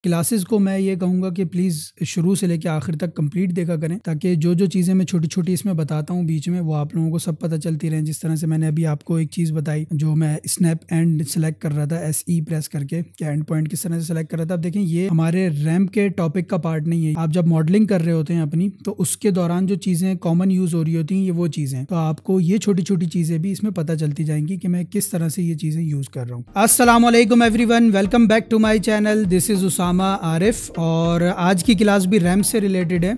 Classes को मैं ये कहूँगा कि प्लीज़ शुरू से लेकर आखिर तक कंप्लीट देखा करें, ताकि जो जो चीज़ें मैं छोटी-छोटी इसमें बताता हूँ बीच में, वो आप लोगों को सब पता चलती रहें। जिस तरह से मैंने अभी आपको एक चीज़ बताई, जो मैं स्नैप एंड सेलेक्ट कर रहा था, SE प्रेस करके कि एंड पॉइंट किस तरह से सेलेक्ट कर रहा था। अब देखें, ये हमारे रैम्प के टॉपिक का पार्ट नहीं है। आप जब मॉडलिंग कर रहे होते हैं अपनी, तो उसके दौरान जो चीज़ें कॉमन यूज़ हो रही होती हैं, ये वो चीज़ें, तो आपको ये छोटी-छोटी चीज़ें भी इसमें पता चलती जाएंगी कि मैं किस तरह से ये चीज़ें यूज़ कर रहा हूँ। अस्सलाम वालेकुम everyone, welcome back to my channel. This is Usama Arif और आज की क्लास भी रैम से रिलेटेड है।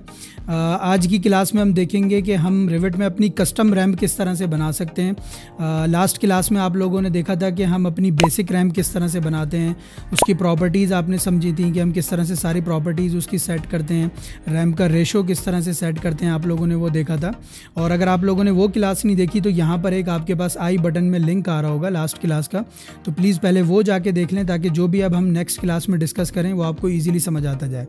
आज की क्लास में हम देखेंगे कि हम रिविट में अपनी कस्टम रैम किस तरह से बना सकते हैं। लास्ट क्लास में आप लोगों ने देखा था कि हम अपनी बेसिक रैम किस तरह से बनाते हैं, उसकी प्रॉपर्टीज़ आपने समझी थी कि हम किस तरह से सारी प्रॉपर्टीज़ उसकी सेट करते हैं, रैम का रेशो किस तरह से सेट करते हैं, आप लोगों ने वो देखा था। और अगर आप लोगों ने वो क्लास नहीं देखी तो यहाँ पर एक आपके पास आई बटन में लिंक आ रहा होगा लास्ट क्लास का, तो प्लीज़ पहले वो जाके देख लें, ताकि जो भी अब हम नेक्स्ट क्लास में डिस्कस करें वो आपको ईजिली समझ आता जाए।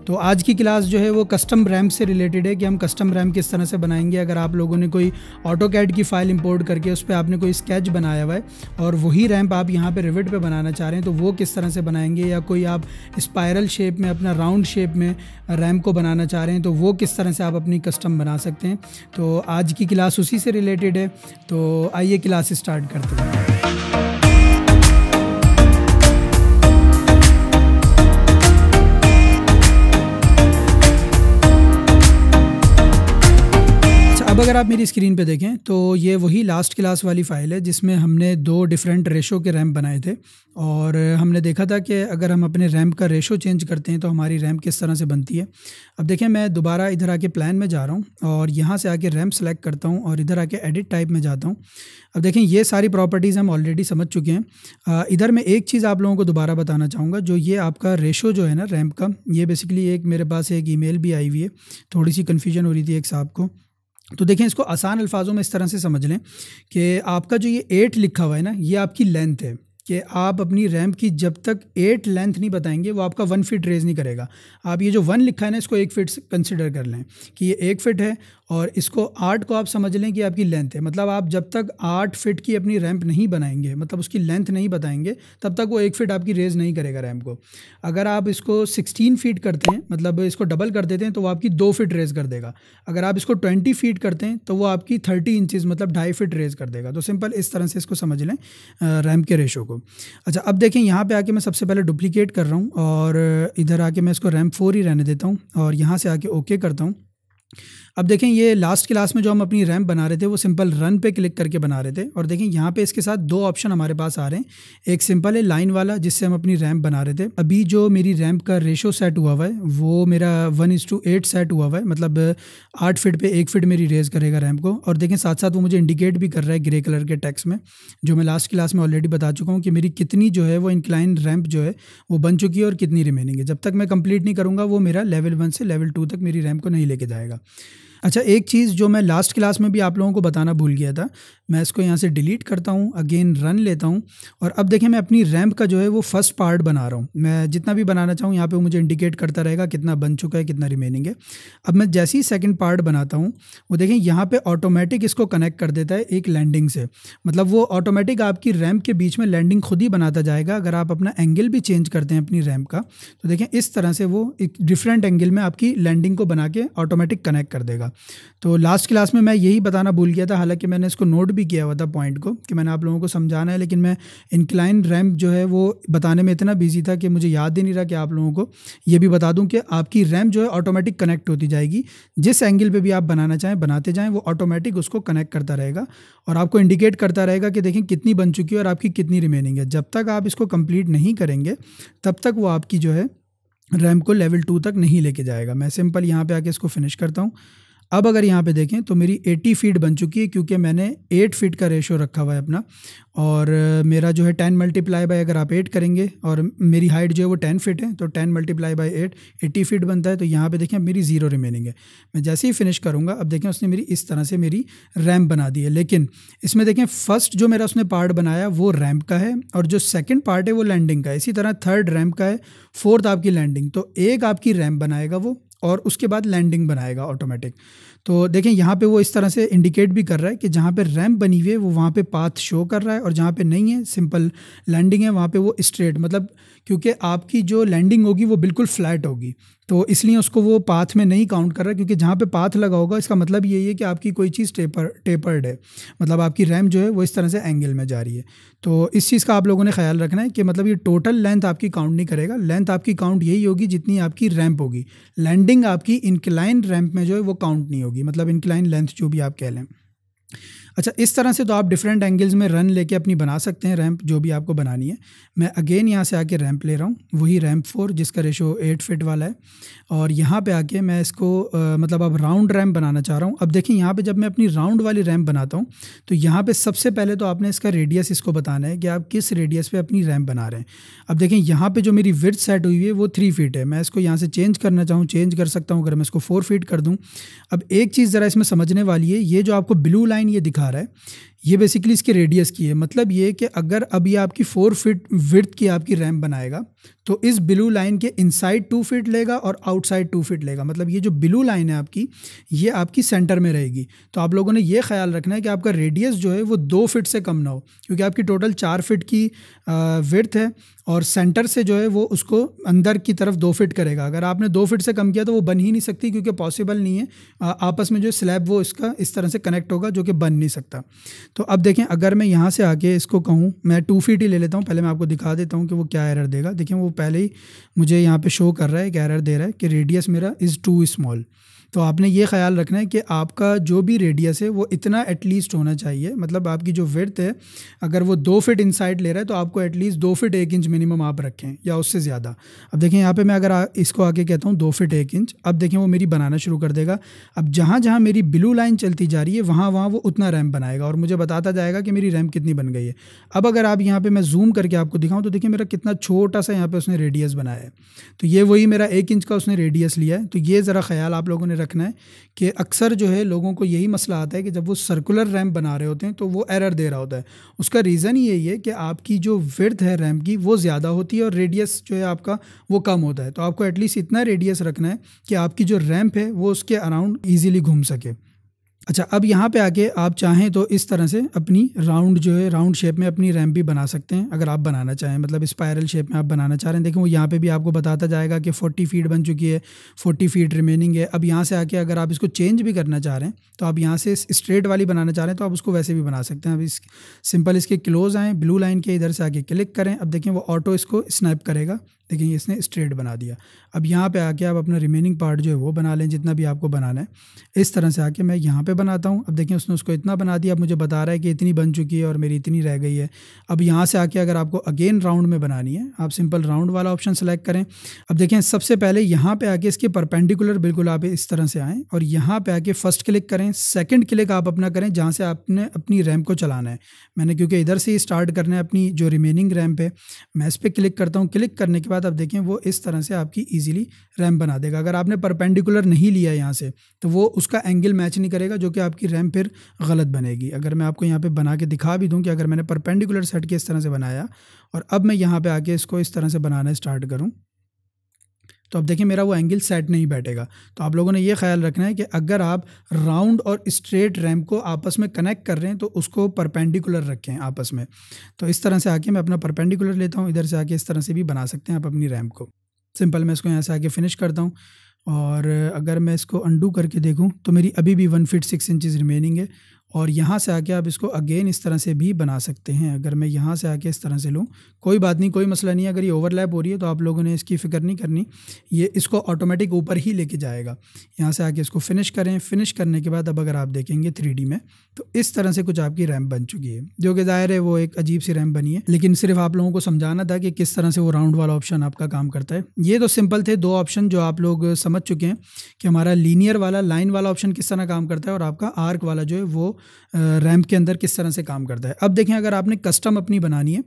तो आज की क्लास जो है वो कस्टम रैम से रिलेटेड है कि हम कस्टम रैम किस तरह से बनाएंगे। अगर आप लोगों ने कोई ऑटोकैड की फ़ाइल इंपोर्ट करके उस पर आपने कोई स्केच बनाया हुआ है और वही रैम्प आप यहाँ पे रिविट पे बनाना चाह रहे हैं, तो वो किस तरह से बनाएंगे, या कोई आप स्पायरल शेप में, अपना राउंड शेप में रैम को बनाना चाह रहे हैं, तो वो किस तरह से आप अपनी कस्टम बना सकते हैं। तो आज की क्लास उसी से रिलेटेड है, तो आइए क्लास स्टार्ट करते हैं। अब अगर आप मेरी स्क्रीन पे देखें तो ये वही लास्ट क्लास वाली फ़ाइल है जिसमें हमने दो डिफरेंट रेशो के रैम बनाए थे, और हमने देखा था कि अगर हम अपने रैम का रेशो चेंज करते हैं तो हमारी रैम किस तरह से बनती है। अब देखें, मैं दोबारा इधर आके प्लान में जा रहा हूँ और यहाँ से आके रैम सेलेक्ट करता हूँ और इधर आके एडिट टाइप में जाता हूँ। अब देखें, ये सारी प्रॉपर्टीज़ हम ऑलरेडी समझ चुके हैं। इधर मैं एक चीज़ आप लोगों को दोबारा बताना चाहूँगा, जो ये आपका रेशो जो है ना रैम का, ये बेसिकली एक मेरे पास एक ईमेल भी आई हुई है, थोड़ी सी कन्फ्यूजन हो रही थी एक साहब को। तो देखें, इसको आसान अल्फाजों में इस तरह से समझ लें कि आपका जो ये 8 लिखा हुआ है ना, ये आपकी लेंथ है कि आप अपनी रैम की जब तक 8 लेंथ नहीं बताएंगे वो आपका 1 फीट रेज नहीं करेगा। आप ये जो 1 लिखा है ना, इसको 1 फीट कंसिडर कर लें कि ये 1 फीट है, और इसको 8 को आप समझ लें कि आपकी लेंथ है। मतलब आप जब तक 8 फीट की अपनी रैम्प नहीं बनाएंगे, मतलब उसकी लेंथ नहीं बताएंगे, तब तक वो 1 फीट आपकी रेज नहीं करेगा रैम्प को। अगर आप इसको 16 फीट करते हैं, मतलब इसको डबल कर देते हैं, तो वो आपकी 2 फीट रेज कर देगा। अगर आप इसको 20 फीट करते हैं तो वो आपकी 30 इंचज़ मतलब 2.5 फीट रेज कर देगा। तो सिंपल इस तरह से इसको समझ लें रैम्प के रेशो को। अच्छा, अब देखें, यहाँ पे आके मैं सबसे पहले डुप्लीकेट कर रहा हूँ और इधर आके मैं इसको रैम्प 4 ही रहने देता हूँ और यहाँ से आके ओके करता हूँ। अब देखें, ये लास्ट क्लास में जो हम अपनी रैम बना रहे थे वो सिंपल रन पे क्लिक करके बना रहे थे, और देखें यहाँ पे इसके साथ दो ऑप्शन हमारे पास आ रहे हैं। एक सिंपल है लाइन वाला, जिससे हम अपनी रैम बना रहे थे। अभी जो मेरी रैम का रेशो सेट हुआ हुआ है वो मेरा 1:8 सेट हुआ हुआ है, मतलब 8 फीट पे 1 फीट मेरी रेज करेगा रैम को। और देखें, साथ साथ वो मुझे इंडिकेट भी कर रहा है ग्रे कलर के टेक्स्ट में, जो मैं लास्ट क्लास में ऑलरेडी बता चुका हूँ कि मेरी कितनी जो है वो इंक्लाइन रैम्प जो है वो बन चुकी है और कितनी रिमेनिंग है। जब तक मैं कंप्लीट नहीं करूँगा वो मेरा लेवल 1 से लेवल 2 तक मेरी रैम को नहीं लेके जाएगा। अच्छा, एक चीज़ जो मैं लास्ट क्लास में भी आप लोगों को बताना भूल गया था, मैं इसको यहाँ से डिलीट करता हूँ, अगेन रन लेता हूँ, और अब देखें मैं अपनी रैम्प का जो है वो फर्स्ट पार्ट बना रहा हूँ। मैं जितना भी बनाना चाहूँ यहाँ पे मुझे इंडिकेट करता रहेगा कितना बन चुका है, कितना रिमेनिंग है। अब मैं जैसे ही सेकंड पार्ट बनाता हूँ, वो देखें यहाँ पे ऑटोमेटिक इसको कनेक्ट कर देता है एक लैंडिंग से, मतलब वो ऑटोमेटिक आपकी रैम्प के बीच में लैंडिंग खुद ही बनाता जाएगा। अगर आप अपना एंगल भी चेंज करते हैं अपनी रैम्प का, तो देखें इस तरह से वो एक डिफरेंट एंगल में आपकी लैंडिंग को बना के ऑटोमेटिक कनेक्ट कर देगा। तो लास्ट क्लास में मैं यही बताना भूल गया था, हालांकि मैंने इसको नोट भी किया हुआ था पॉइंट को कि मैंने आप लोगों को समझाना है, लेकिन मैं इंक्लाइन रैम्प जो है वो बताने में इतना बिजी था कि मुझे याद ही नहीं रहा कि आप लोगों को ये भी बता दूं कि आपकी रैम्प जो है ऑटोमेटिक कनेक्ट होती जाएगी। जिस एंगल पे भी आप बनाना चाहें बनाते जाएं, वो ऑटोमेटिक उसको कनेक्ट करता रहेगा और आपको इंडिकेट करता रहेगा कि देखें कितनी बन चुकी है और आपकी कितनी रिमेनिंग है। जब तक आप इसको कंप्लीट नहीं करेंगे तब तक वो आपकी जो है रैम्प को लेवल 2 तक नहीं लेके जाएगा। मैं सिंपल यहाँ पे आके इसको फिनिश करता हूँ। अब अगर यहाँ पे देखें तो मेरी 80 फीट बन चुकी है, क्योंकि मैंने 8 फीट का रेशो रखा हुआ है अपना, और मेरा जो है 10 मल्टीप्लाई बाय, अगर आप 8 करेंगे और मेरी हाइट जो है वो 10 फीट है, तो 10 मल्टीप्लाई बाय 8 80 फीट बनता है। तो यहाँ पे देखें मेरी 0 रिमेनिंग है। मैं जैसे ही फिनिश करूँगा, अब देखें उसने मेरी इस तरह से मेरी रैम्प बना दी है। लेकिन इसमें देखें फर्स्ट जो मेरा उसने पार्ट बनाया वो रैम्प का है, और जो सेकेंड पार्ट है वो लैंडिंग का है। इसी तरह थर्ड रैम्प का है, फोर्थ आपकी लैंडिंग। तो एक आपकी रैम्प बनाएगा वो, और उसके बाद लैंडिंग बनाएगा ऑटोमेटिक। तो देखें यहाँ पे वो इस तरह से इंडिकेट भी कर रहा है कि जहाँ पे रैम्प बनी हुई है वो वहाँ पे पाथ शो कर रहा है, और जहाँ पे नहीं है सिंपल लैंडिंग है वहाँ पे वो स्ट्रेट, मतलब क्योंकि आपकी जो लैंडिंग होगी वो बिल्कुल फ्लैट होगी, तो इसलिए उसको वो पाथ में नहीं काउंट कर रहा, क्योंकि जहाँ पे पाथ लगा होगा इसका मतलब यही है कि आपकी कोई चीज़ टेपर्ड है, मतलब आपकी रैम्प जो है वो इस तरह से एंगल में जा रही है। तो इस चीज़ का आप लोगों ने ख्याल रखना है कि मतलब ये टोटल लेंथ आपकी काउंट नहीं करेगा, लेंथ आपकी काउंट यही होगी जितनी आपकी रैम्प होगी। लैंडिंग आपकी इंक्लाइन रैम्प में जो है वो काउंट नहीं होगी, मतलब इंक्लाइन लेंथ जो भी आप कह लें। अच्छा, इस तरह से तो आप डिफरेंट एंगल्स में रन लेके अपनी बना सकते हैं रैंप, जो भी आपको बनानी है। मैं अगेन यहाँ से आके रैंप ले रहा हूँ, वही रैंप 4 जिसका रेशो 8 फीट वाला है, और यहाँ पे आके मैं इसको मतलब अब राउंड रैंप बनाना चाह रहा हूँ। अब देखिए यहाँ पे जब मैं अपनी राउंड वाली रैंप बनाता हूँ तो यहाँ पे सबसे पहले तो आपने इसका रेडियस इसको बताना है कि आप किस रेडियस पे अपनी रैंप बना रहे हैं। अब देखें यहाँ पे जो मेरी विड्थ सेट हुई है वो 3 फीट है, मैं इसको यहाँ से चेंज करना चाहूँ चेंज कर सकता हूँ, अगर मैं इसको 4 फीट कर दूँ। अब एक चीज़ ज़रा इसमें समझने वाली है, ये जो आपको ब्लू लाइन ये दिखा रहा है ये बेसिकली इसके रेडियस की है। मतलब ये कि अगर अब ये आपकी 4 फीट विड्थ की आपकी रैंप बनाएगा तो इस ब्लू लाइन के इनसाइड 2 फीट लेगा और आउटसाइड 2 फीट लेगा। मतलब ये जो ब्लू लाइन है आपकी, ये आपकी सेंटर में रहेगी। तो आप लोगों ने ये ख्याल रखना है कि आपका रेडियस जो है वो 2 फीट से कम ना हो, क्योंकि आपकी टोटल 4 फीट की विड्थ है और सेंटर से जो है वो उसको अंदर की तरफ 2 फीट करेगा। अगर आपने 2 फीट से कम किया तो वो बन ही नहीं सकती, क्योंकि पॉसिबल नहीं है आपस में जो स्लैब वो इसका इस तरह से कनेक्ट होगा, जो कि बन नहीं सकता। तो अब देखें, अगर मैं यहाँ से आके इसको कहूँ, मैं 2 फीट ही ले लेता हूँ, पहले मैं आपको दिखा देता हूँ कि वो क्या एरर देगा। देखिए वो पहले ही मुझे यहाँ पे शो कर रहा है, एक एरर दे रहा है कि रेडियस मेरा इज़ टू स्मॉल। तो आपने ये ख्याल रखना है कि आपका जो भी रेडियस है वो इतना एटलीस्ट होना चाहिए। मतलब आपकी जो विड्थ है अगर वो 2 फीट इनसाइड ले रहा है तो आपको एटलीस्ट 2 फीट 1 इंच मिनिमम आप रखें या उससे ज़्यादा। अब देखें यहाँ पे मैं अगर इसको आके कहता हूँ 2 फीट 1 इंच, अब देखें वो मेरी बनाना शुरू कर देगा। अब जहाँ जहाँ मेरी ब्लू लाइन चलती जा रही है वहाँ वहाँ वो उतना रैम्प बनाएगा और मुझे बताता जाएगा कि मेरी रैम्प कितनी बन गई है। अब अगर आप यहाँ पर मैं जूम करके आपको दिखाऊँ तो देखिए मेरा कितना छोटा सा यहाँ पर उसने रेडियस बनाया है। तो ये वही मेरा 1 इंच का उसने रेडियस लिया है। तो ये ज़रा ख्याल आप लोगों ने रखना है कि अक्सर जो है लोगों को यही मसला आता है कि जब वो सर्कुलर रैम्प बना रहे होते हैं तो वो एरर दे रहा होता है। उसका रीज़न ही यही है कि आपकी जो विड्थ है रैम्प की वो ज़्यादा होती है और रेडियस जो है आपका वो कम होता है। तो आपको एटलीस्ट इतना रेडियस रखना है कि आपकी जो रैम्प है वो उसके अराउंड ईजीली घूम सके। अच्छा, अब यहाँ पे आके आप चाहें तो इस तरह से अपनी राउंड जो है राउंड शेप में अपनी रैम्प भी बना सकते हैं, अगर आप बनाना चाहें, मतलब स्पायरल शेप में आप बनाना चाह रहे हैं। देखें वो यहाँ पे भी आपको बताता जाएगा कि 40 फीट बन चुकी है, 40 फीट रिमेनिंग है। अब यहाँ से आके अगर आप इसको चेंज भी करना चाह रहे हैं तो आप यहाँ से स्ट्रेट वाली बनाना चाह रहे हैं तो आप उसको वैसे भी बना सकते हैं। अब सिंपल इसके क्लोज आएँ, ब्लू लाइन के इधर से आके क्लिक करें। अब देखें वो ऑटो इसको स्नैप करेगा, देखिए इसने स्ट्रेट बना दिया। अब यहाँ पे आके आप अपना रिमेनिंग पार्ट जो है वो बना लें जितना भी आपको बनाना है। इस तरह से आके मैं यहाँ पे बनाता हूँ। अब देखें उसने उसको इतना बना दिया, अब मुझे बता रहा है कि इतनी बन चुकी है और मेरी इतनी रह गई है। अब यहाँ से आके अगर आपको अगेन राउंड में बनानी है, आप सिंपल राउंड वाला ऑप्शन सेलेक्ट करें। अब देखें सबसे पहले यहाँ पे आके इसके परपेंडिकुलर बिल्कुल आप इस तरह से आएँ और यहाँ पे आके फर्स्ट क्लिक करें, सेकंड क्लिक आप अपना करें जहाँ से आपने अपनी रैम्प को चलाना है। मैंने क्योंकि इधर से ही स्टार्ट करना है अपनी जो रिमेनिंग रैम्प है, मैं इस पर क्लिक करता हूँ। क्लिक करने के बाद अब देखें वो इस तरह से आपकी ईजिली रैम्प बना देगा। अगर आपने परपेंडिकुलर नहीं लिया यहाँ से तो वो उसका एंगल मैच नहीं करेगा, जो कि आपकी रैम्प फिर गलत बनेगी। अगर मैं आपको यहाँ पे बना के दिखा भी दूँ कि अगर मैंने परपेंडिकुलर सेट के इस तरह से बनाया और अब मैं यहाँ पे आके इसको इस तरह से बनाना स्टार्ट करूँ तो अब देखिए मेरा वो एंगल सेट नहीं बैठेगा। तो आप लोगों ने ये ख्याल रखना है कि अगर आप राउंड और स्ट्रेट रैम्प को आपस में कनेक्ट कर रहे हैं तो उसको परपेंडिकुलर रखें आपस में। तो इस तरह से आके मैं अपना परपेंडिकुलर लेता हूँ, इधर से आके इस तरह से भी बना सकते हैं आप अपनी रैम्प को। सिंपल मैं इसको यहाँ से आके फिनिश करता हूँ और अगर मैं इसको अंडू करके देखूँ तो मेरी अभी भी 1 फीट 6 इंचज़ रिमेनिंग है। और यहाँ से आके आप इसको अगेन इस तरह से भी बना सकते हैं। अगर मैं यहाँ से आके इस तरह से लूँ, कोई बात नहीं, कोई मसला नहीं है। अगर ये ओवरलैप हो रही है तो आप लोगों ने इसकी फ़िक्र नहीं करनी, ये इसको ऑटोमेटिक ऊपर ही लेके जाएगा। यहाँ से आके इसको फिनिश करें। फिनिश करने के बाद अब अगर आप देखेंगे 3D में तो इस तरह से कुछ आपकी रैम्प बन चुकी है, जो कि ज़ाहिर है वो एक अजीब सी रैम्प बनी है, लेकिन सिर्फ आप लोगों को समझाना था कि किस तरह से वो राउंड वाला ऑप्शन आपका काम करता है। ये तो सिंपल थे 2 ऑप्शन जो आप लोग समझ चुके हैं कि हमारा लीनियर वाला लाइन वाला ऑप्शन किस तरह काम करता है और आपका आर्क वाला जो है वो रैम्प के अंदर किस तरह से काम करता है। अब देखें अगर आपने कस्टम अपनी बनानी है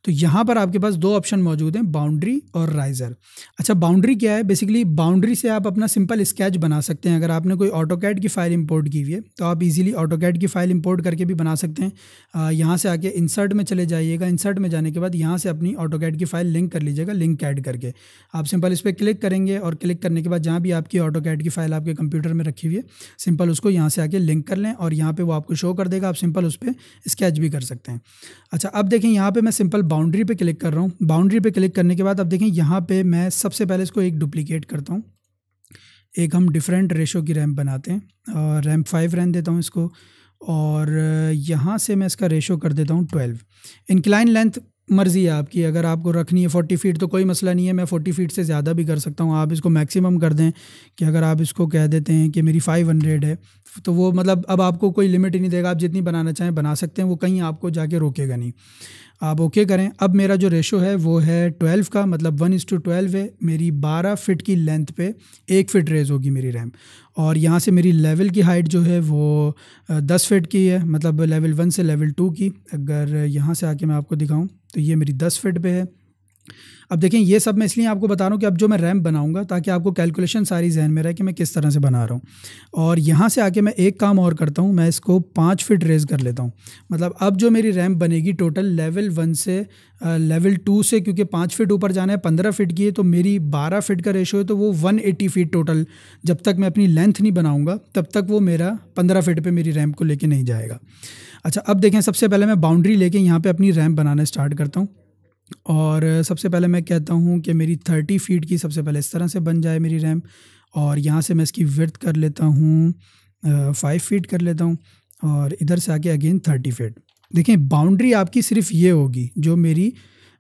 तो यहाँ पर आपके पास 2 ऑप्शन मौजूद हैं, बाउंड्री और राइज़र। अच्छा, बाउंड्री क्या है? बेसिकली बाउंड्री से आप अपना सिंपल स्केच बना सकते हैं। अगर आपने कोई ऑटोकैड की फ़ाइल इंपोर्ट की हुई है तो आप इजीली ऑटोकैड की फ़ाइल इंपोर्ट करके भी बना सकते हैं। यहाँ से आके इंसर्ट में चले जाइएगा, इंसर्ट में जाने के बाद यहाँ से अपनी ऑटोकैड की फ़ाइल लिंक कर लीजिएगा, लिंक ऐड करके आप सिंपल इस पर क्लिक करेंगे और क्लिक करने के बाद जहाँ भी आपकी ऑटोकैड की फ़ाइल आपके कंप्यूटर में रखी हुई है सिंपल उसको यहाँ से आके लिंक कर लें और यहाँ पर वो आपको शो कर देगा, आप सिंपल उस पर स्केच भी कर सकते हैं। अच्छा, अब देखें यहाँ पे मैं सिंपल बाउंड्री पे क्लिक कर रहा हूँ। बाउंड्री पे क्लिक करने के बाद अब देखें यहाँ पे मैं सबसे पहले इसको एक डुप्लीकेट करता हूँ, एक हम डिफरेंट रेशो की रैम्प बनाते हैं और रैम्प 5 रहने देता हूँ इसको, और यहाँ से मैं इसका रेशो कर देता हूँ 12। इंक्लाइन लेंथ मर्ज़ी है आपकी, अगर आपको रखनी है 40 फीट तो कोई मसला नहीं है, मैं 40 फीट से ज़्यादा भी कर सकता हूँ। आप इसको मैक्सिमम कर दें कि अगर आप इसको कह देते हैं कि मेरी 500 है तो वो मतलब अब आपको कोई लिमिट ही नहीं देगा, आप जितनी बनाना चाहें बना सकते हैं, वो कहीं आपको जाके रोकेगा नहीं। आप ओके करें। अब मेरा जो रेशो है वो है 12 का, मतलब 1:12 है। मेरी 12 फिट की लेंथ पे 1 फिट रेज होगी मेरी रैम्प, और यहाँ से मेरी लेवल की हाइट जो है वो 10 फिट की है, मतलब लेवल 1 से लेवल 2 की। अगर यहाँ से आके मैं आपको दिखाऊं तो ये मेरी 10 फिट पे है। अब देखें, ये सब मैं इसलिए आपको बता रहा हूँ कि अब जो मैं रैम्प बनाऊंगा ताकि आपको कैलकुलेशन सारी जहन में रहे कि मैं किस तरह से बना रहा हूँ। और यहाँ से आके मैं एक काम और करता हूँ, मैं इसको 5 फिट रेज कर लेता हूँ। मतलब अब जो मेरी रैम्प बनेगी टोटल लेवल 1 से लेवल 2 से, क्योंकि 5 फिट ऊपर जाना है, 15 फिट की है, तो मेरी 12 फिट का रेशो है, तो वो 180 फीट टोटल। जब तक मैं अपनी लेंथ नहीं बनाऊँगा तब तक वो मेरा 15 फिट पर मेरी रैम्प को लेके नहीं जाएगा। अच्छा, अब देखें, सबसे पहले मैं बाउंड्री लेके यहाँ पर अपनी रैम्प बनाना स्टार्ट करता हूँ। और सबसे पहले मैं कहता हूँ कि मेरी 30 फीट की सबसे पहले इस तरह से बन जाए मेरी रैम्प, और यहाँ से मैं इसकी विड्थ कर लेता हूँ 5 फीट कर लेता हूँ, और इधर से आके अगेन 30 फीट। देखें, बाउंड्री आपकी सिर्फ ये होगी जो मेरी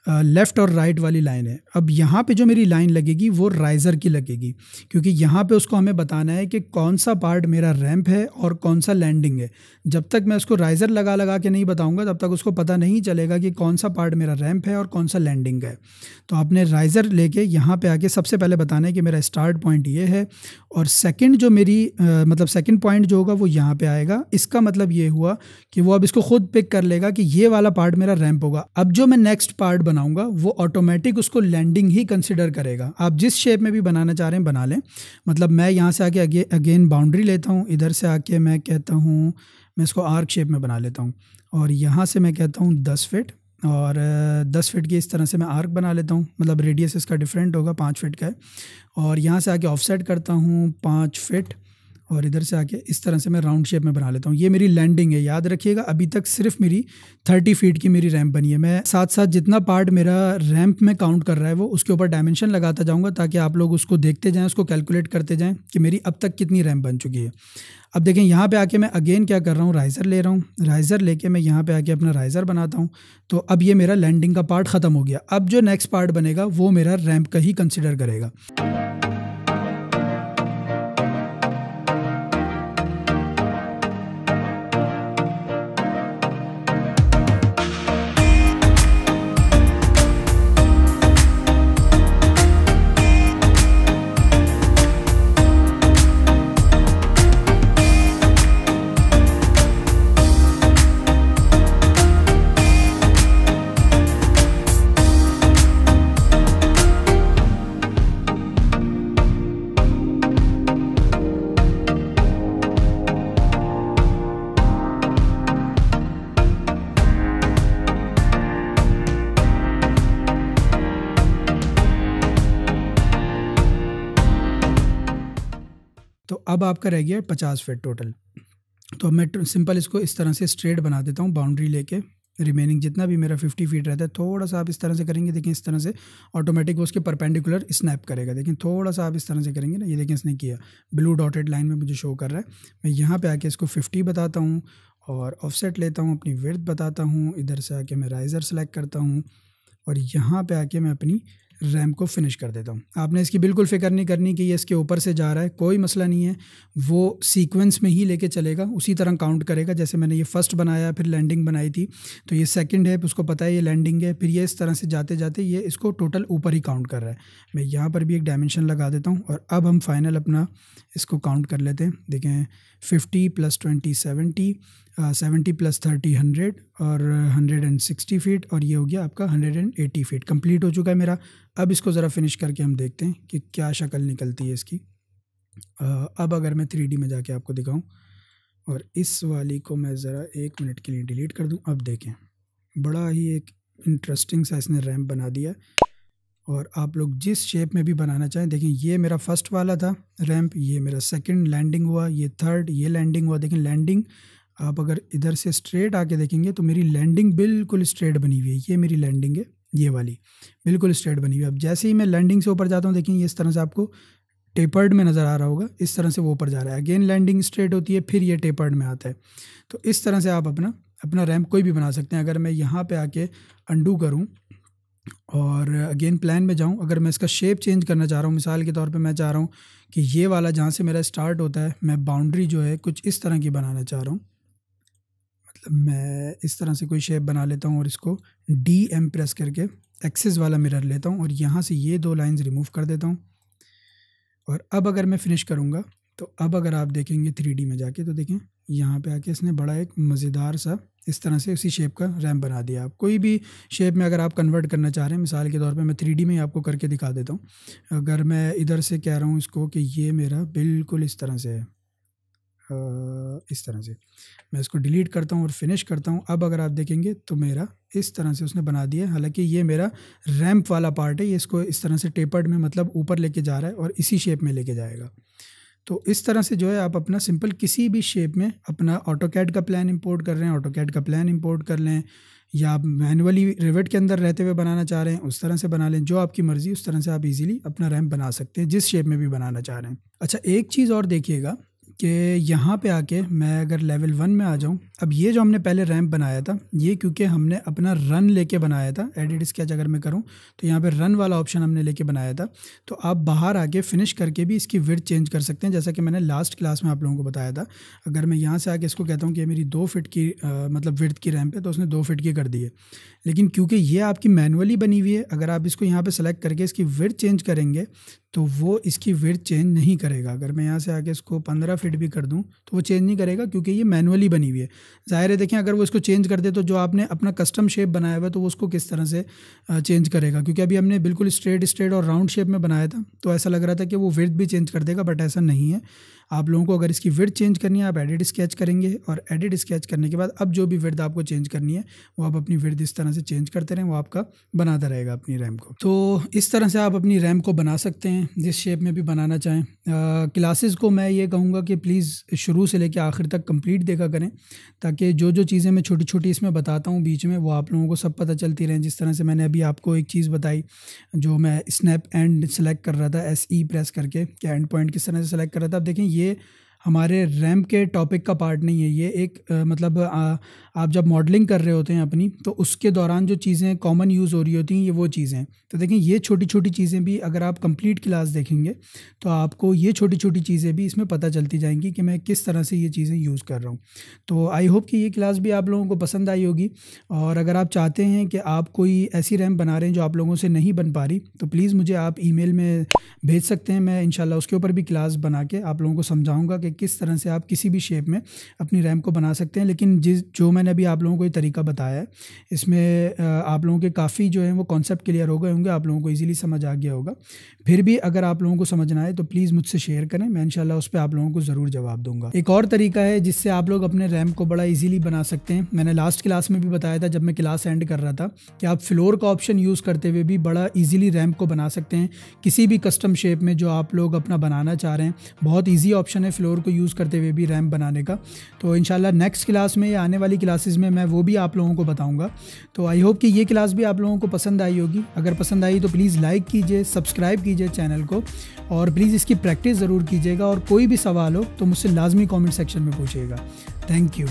लेफ़्ट और राइट वाली लाइन है। अब यहाँ पे जो मेरी लाइन लगेगी वो राइज़र की लगेगी, क्योंकि यहाँ पे उसको हमें बताना है कि कौन सा पार्ट मेरा रैंप है और कौन सा लैंडिंग है। जब तक मैं उसको राइज़र लगा लगा के नहीं बताऊँगा तब तक उसको पता नहीं चलेगा कि कौन सा पार्ट मेरा रैंप है और कौन सा लैंडिंग है। तो आपने राइज़र लेके यहाँ पे आके सबसे पहले बताना है कि मेरा स्टार्ट पॉइंट ये है, और सेकंड जो मेरी मतलब सेकंड पॉइंट जो होगा वो यहाँ पे आएगा। इसका मतलब ये हुआ कि वो अब इसको खुद पिक कर लेगा कि ये वाला पार्ट मेरा रैंप होगा। अब जो मैं नेक्स्ट पार्ट बनाऊंगा वो ऑटोमेटिक उसको लैंडिंग ही कंसिडर करेगा। आप जिस शेप में भी बनाना चाह रहे हैं बना लें। मतलब मैं यहाँ से आके अगेन बाउंड्री लेता हूँ, इधर से आके मैं कहता हूँ मैं इसको आर्क शेप में बना लेता हूँ, और यहाँ से मैं कहता हूँ 10 फिट, और 10 फिट की इस तरह से मैं आर्क बना लेता हूँ। मतलब रेडियस इसका डिफरेंट होगा, 5 फिट का है। और यहाँ से आके ऑफसेट करता हूँ 5 फिट, और इधर से आके इस तरह से मैं राउंड शेप में बना लेता हूँ। ये मेरी लैंडिंग है। याद रखिएगा, अभी तक सिर्फ मेरी 30 फीट की मेरी रैंप बनी है। मैं साथ साथ जितना पार्ट मेरा रैंप में काउंट कर रहा है वो उसके ऊपर डायमेंशन लगाता जाऊँगा, ताकि आप लोग उसको देखते जाएँ, उसको कैलकुलेट करते जाएँ कि मेरी अब तक कितनी रैंप बन चुकी है। अब देखें, यहाँ पे आके मैं अगेन क्या कर रहा हूँ, राइज़र ले रहा हूँ। राइज़र लेके मैं यहाँ पे आके अपना राइज़र बनाता हूँ। तो अब ये मेरा लैंडिंग का पार्ट ख़त्म हो गया। अब जो नेक्स्ट पार्ट बनेगा वो मेरा रैंप का ही कंसिडर करेगा। तो अब आपका रह गया 50 फीट टोटल। तो अब मैं सिंपल इसको इस तरह से स्ट्रेट बना देता हूँ बाउंड्री लेके। रिमेनिंग जितना भी मेरा 50 फीट रहता है थोड़ा सा आप इस तरह से करेंगे, देखें इस तरह से ऑटोमेटिक वो उसके परपेंडिकुलर स्नैप करेगा। देखें थोड़ा सा आप इस तरह से करेंगे ना, ये देखें इसने किया, ब्लू डॉटेड लाइन में मुझे शो कर रहा है। मैं यहाँ पे आके इसको 50 बताता हूँ और ऑफसेट लेता हूँ, अपनी विड्थ बताता हूँ। इधर से आके मैं राइज़र सेलेक्ट करता हूँ और यहाँ पे आके मैं अपनी रैम को फिनिश कर देता हूँ। आपने इसकी बिल्कुल फ़िक्र नहीं करनी कि ये इसके ऊपर से जा रहा है, कोई मसला नहीं है। वो सीक्वेंस में ही लेके चलेगा, उसी तरह काउंट करेगा। जैसे मैंने ये फर्स्ट बनाया, फिर लैंडिंग बनाई थी, तो ये सेकंड है, उसको पता है ये लैंडिंग है, फिर ये इस तरह से जाते जाते ये इसको टोटल ऊपर ही काउंट कर रहा है। मैं यहाँ पर भी एक डायमेंशन लगा देता हूँ और अब हम फाइनल अपना इसको काउंट कर लेते हैं। देखें 50 + 20 70, 70 + 30 100 और 160 फीट, और ये हो गया आपका 180 फीट। कंप्लीट हो चुका है मेरा। अब इसको ज़रा फिनिश करके हम देखते हैं कि क्या शक्ल निकलती है इसकी। अब अगर मैं 3D में जाके आपको दिखाऊं और इस वाली को मैं ज़रा 1 मिनट के लिए डिलीट कर दूं, अब देखें बड़ा ही एक इंटरेस्टिंग सा इसने रैम्प बना दिया। और आप लोग जिस शेप में भी बनाना चाहें, देखें ये मेरा फर्स्ट वाला था रैम्प, ये मेरा सेकंड लैंडिंग हुआ, ये थर्ड, ये लैंडिंग हुआ। देखें लैंडिंग आप अगर इधर से स्ट्रेट आके देखेंगे तो मेरी लैंडिंग बिल्कुल स्ट्रेट बनी हुई है। ये मेरी लैंडिंग है, ये वाली बिल्कुल स्ट्रेट बनी हुई है। अब जैसे ही मैं लैंडिंग से ऊपर जाता हूँ, देखिए इस तरह से आपको टेपर्ड में नज़र आ रहा होगा, इस तरह से वो ऊपर जा रहा है। अगेन लैंडिंग स्ट्रेट होती है, फिर ये टेपर्ड में आता है। तो इस तरह से आप अपना रैंप कोई भी बना सकते हैं। अगर मैं यहाँ पे आके अंडू करूँ और अगेन प्लान में जाऊँ, अगर मैं इसका शेप चेंज करना चाह रहा हूँ, मिसाल के तौर पे मैं चाह रहा हूँ कि ये वाला जहाँ से मेरा स्टार्ट होता है, मैं बाउंड्री जो है कुछ इस तरह की बनाना चाह रहा हूँ। मतलब मैं इस तरह से कोई शेप बना लेता हूँ और इसको DM प्रेस करके एक्सिस वाला मिरर लेता हूँ और यहाँ से ये 2 लाइंस रिमूव कर देता हूँ। और अब अगर मैं फिनिश करूँगा तो अब अगर आप देखेंगे 3D में जाके, तो देखें यहाँ पे आके इसने बड़ा एक मज़ेदार सा इस तरह से उसी शेप का रैम्प बना दिया। आप कोई भी शेप में अगर आप कन्वर्ट करना चाह रहे हैं, मिसाल के तौर पे मैं 3D में ही आपको करके दिखा देता हूँ। अगर मैं इधर से कह रहा हूँ इसको कि ये मेरा बिल्कुल इस तरह से है, इस तरह से मैं इसको डिलीट करता हूँ और फिनिश करता हूँ। अब अगर आप देखेंगे तो मेरा इस तरह से उसने बना दिया। हालांकि ये मेरा रैंप वाला पार्ट है, ये इसको इस तरह से टेपर्ड में मतलब ऊपर लेके जा रहा है और इसी शेप में लेके जाएगा। तो इस तरह से जो है आप अपना सिंपल किसी भी शेप में अपना ऑटोकैड का प्लान इंपोर्ट कर रहे हैं, ऑटोकैड का प्लान इंपोर्ट कर लें, या आप मैनुअली रिवेट के अंदर रहते हुए बनाना चाह रहे हैं उस तरह से बना लें। जो आपकी मर्ज़ी, उस तरह से आप इजीली अपना रैंप बना सकते हैं, जिस शेप में भी बनाना चाह रहे हैं। अच्छा, एक चीज़ और देखिएगा कि यहाँ पे आके मैं अगर लेवल 1 में आ जाऊँ, अब ये जो हमने पहले रैंप बनाया था, ये क्योंकि हमने अपना रन लेके बनाया था। एडिट स्केच अगर मैं करूँ तो यहाँ पे रन वाला ऑप्शन हमने लेके बनाया था। तो आप बाहर आके फिनिश करके भी इसकी विड्थ चेंज कर सकते हैं, जैसा कि मैंने लास्ट क्लास में आप लोगों को बताया था। अगर मैं यहाँ से आके इसको कहता हूँ कि मेरी 2 फीट की मतलब विड्थ की रैंप है, तो उसने 2 फीट की कर दी है। लेकिन क्योंकि ये आपकी मैनुअली बनी हुई है, अगर आप इसको यहाँ पर सेलेक्ट करके इसकी विड्थ चेंज करेंगे तो वो इसकी विड्थ चेंज नहीं करेगा। अगर मैं यहाँ से आके इसको 15 फीट भी कर दूँ तो वो चेंज नहीं करेगा, क्योंकि ये मैनुअली बनी हुई है। ज़ाहिर है, देखें अगर वो इसको चेंज कर दे तो जो आपने अपना कस्टम शेप बनाया हुआ है तो वो उसको किस तरह से चेंज करेगा, क्योंकि अभी हमने बिल्कुल स्ट्रेट और राउंड शेप में बनाया था, तो ऐसा लग रहा था कि वो विड्थ भी चेंज कर देगा, बट ऐसा नहीं है। आप लोगों को अगर इसकी विड्थ चेंज करनी है, आप एडिट स्केच करेंगे और एडिट स्केच करने के बाद अब जो भी विड्थ आपको चेंज करनी है वो आप अपनी विड्थ इस तरह से चेंज करते रहें, वो आपका बनाता रहेगा अपनी रैम को। तो इस तरह से आप अपनी रैम को बना सकते हैं, जिस शेप में भी बनाना चाहें। क्लासेस को मैं ये कहूँगा कि प्लीज़ शुरू से लेकर आखिर तक कंप्लीट देखा करें, ताकि जो चीज़ें मैं छोटी छोटी इसमें बताता हूँ बीच में, वो आप लोगों को सब पता चलती रहें। जिस तरह से मैंने अभी आपको एक चीज़ बताई, जो मैं स्नैप एंड सेलेक्ट कर रहा था SE प्रेस करके, कि एंड पॉइंट किस तरह से सेलेक्ट कर रहा था। अब देखें ये हमारे रैम्प के टॉपिक का पार्ट नहीं है, ये एक मतलब आप जब मॉडलिंग कर रहे होते हैं अपनी, तो उसके दौरान जो चीज़ें कॉमन यूज़ हो रही होती हैं, ये वो चीज़ें हैं। तो देखें ये छोटी छोटी चीज़ें भी अगर आप कंप्लीट क्लास देखेंगे तो आपको ये छोटी छोटी चीज़ें भी इसमें पता चलती जाएंगी कि मैं किस तरह से ये चीज़ें यूज़ कर रहा हूँ। तो आई होप कि ये क्लास भी आप लोगों को पसंद आई होगी। और अगर आप चाहते हैं कि आप कोई ऐसी रैम बना रहे हैं जो आप लोगों से नहीं बन पा रही, तो प्लीज़ मुझे आप ईमेल में भेज सकते हैं। मैं इंशाल्लाह उसके ऊपर भी क्लास बना के आप लोगों को समझाऊंगा कि किस तरह से आप किसी भी शेप में अपनी रैम को बना सकते हैं। लेकिन जो मैंने अभी आप लोगों को ये तरीका बताया है, इसमें आप लोगों के काफ़ी जो है वो कॉन्सेप्ट क्लियर हो गए होंगे, आप लोगों को इजीली समझ आ गया होगा। फिर भी अगर आप लोगों को समझना है तो प्लीज़ मुझसे शेयर करें, मैं इंशाल्लाह उस पर आप लोगों को ज़रूर जवाब दूंगा। एक और तरीका है जिससे आप लोग अपने रैम को बड़ा ईजीली बना सकते हैं, मैंने लास्ट क्लास में भी बताया था जब मैं क्लास एंड कर रहा था, कि आप फ्लोर का ऑप्शन यूज़ करते हुए भी बड़ा ईजीली रैम को बना सकते हैं किसी भी कस्टम शेप में जो आप लोग अपना बनाना चाह रहे हैं। बहुत ईजी ऑप्शन है फ्लोर को यूज़ करते हुए भी रैम बनाने का। तो इंशाल्लाह नेक्स्ट क्लास में या आने वाली क्लासेस में मैं वो भी आप लोगों को बताऊंगा। तो आई होप कि ये क्लास भी आप लोगों को पसंद आई होगी। अगर पसंद आई तो प्लीज़ लाइक कीजिए, सब्सक्राइब कीजिए चैनल को, और प्लीज़ इसकी प्रैक्टिस ज़रूर कीजिएगा। और कोई भी सवाल हो तो मुझसे लाजमी कमेंट सेक्शन में पूछिएगा। Thank you.